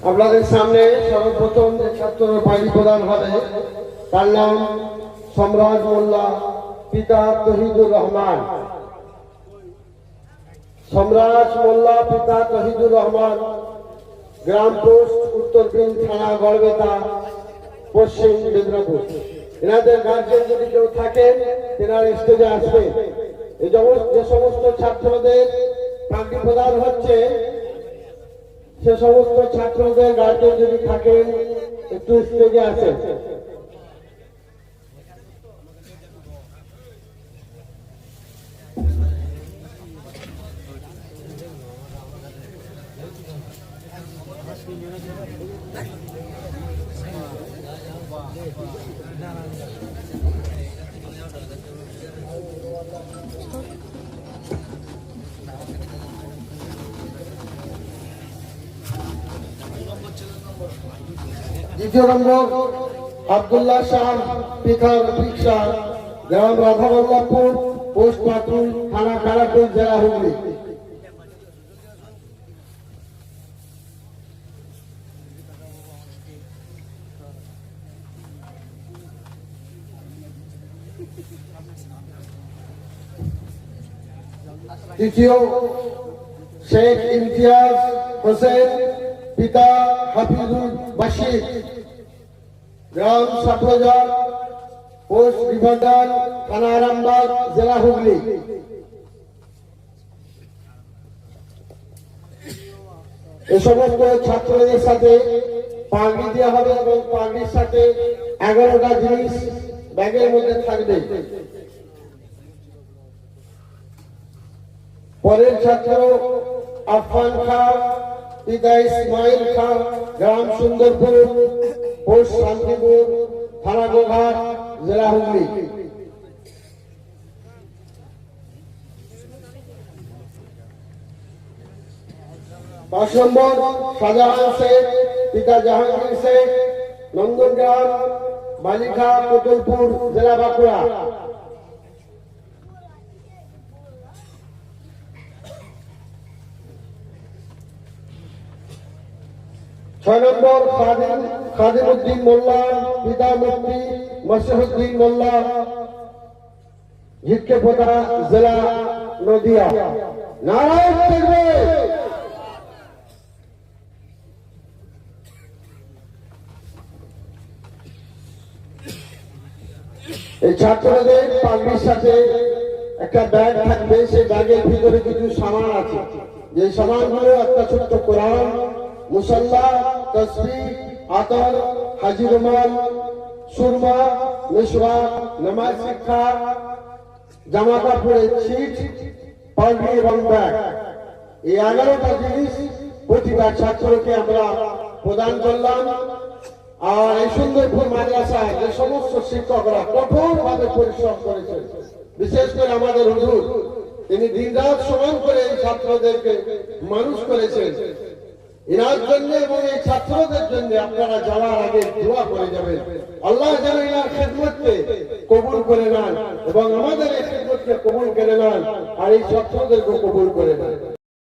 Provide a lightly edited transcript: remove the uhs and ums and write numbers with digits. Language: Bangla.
আপনাদের সামনে সর্বপ্রথম যে ছাত্র বাড়ি প্রদান হবে তার নাম সম্রাট মোল্লা, পিতা তহিদুর রহমান। সম্রাট মোল্লা, পিতা তহিদুর রহমান, গ্রাম পোস্ট উত্তরবীন, থানা গড়বেতা, পশ্চিম মেদিনীপুর। এনাদের গার্জেন যদি কেউ থাকেন তেনার স্টেজে আসবেন। যে সমস্ত ছাত্রদের পাগড়ি প্রদান হচ্ছে সে সমস্ত ছাত্রদের গার্জেন যদি থাকেন একটু স্টেজে আসেন। দ্বিতীয় নম্বর আব্দুল্লাহ শাহ, পিতা রিক্সা, গ্রাম রাধাবল্লভপুর, পোস্ট পাটুল, থানা কারাপুর, জেলা হুগলি। তৃতীয় শেখ ইমতিয়াজ হোসেন, পিতা হাফিজুল বাশির, গ্রাম সাফরজার, পোস্ট বিভান্ডার, থানা আরামবাগ, জেলা হুগলি। এই সমস্ত ছাত্রদের সাথে পাগড়ি দেওয়া হবে এবং পাগড়ির সাথে 11টা জিনিস ব্যাগের মধ্যে থাকবে। পরের ছাত্র আফফান খান, পিতা ইসমাইল খান, গ্রাম সুন্দরপুর, পোস্ট শান্তিপুর, থানা গোঘাট, জেলা হুগলি। পাঁচ নম্বর শাহজাহান শেখ, পিতা জাহাঙ্গীর শেখ, নন্দনগ্রাম, বালিখা, কোতলপুর, জেলা বাঁকুড়া। ছয় নম্বর খাদিমউদ্দিন মোল্লা, পিতা মুফতি মসিহুদ্দিন মোল্লা, ঝিটকেপোতা, জেলা নদিয়া। নারায়ণ থাকবে। এই ছাত্রদের পাগড়ির সাথে একটা ব্যাগ থাকবে, সেই ব্যাগের ভিতরে কিছু সামান আছে। যে সামানগুলো একটা ছোট্ট কোরআন, মুসাল্লা, তসবিহ, আতর, হাজি রুমাল, সুরমা, মিসওয়াক, নামাজ শিক্ষা, জামা কাপড়ের ছিট, পাগড়ি এবং ব্যাগ। এই 11টা জিনিস প্রতিটা ছাত্রকে আমরা প্রদান করলাম। আর এই সুন্দরপুর মাদ্রাসায় যে সমস্ত শিক্ষকরা কঠোরভাবে পরিশ্রম করেছেন, বিশেষ করে আমাদের হুজুর, তিনি দিনরাত সমান করে এই ছাত্রদেরকে মানুষ করেছেন। এনার জন্য এবং এই ছাত্রদের জন্য আপনারা যাওয়ার আগে দোয়া করে যাবেন। আল্লাহ যেন এনার খেদমতকে কবুল করে নেন এবং আমাদের এই খেদমতকে কবুল করে নেন আর এই ছাত্রদেরকে কবুল করে নেন।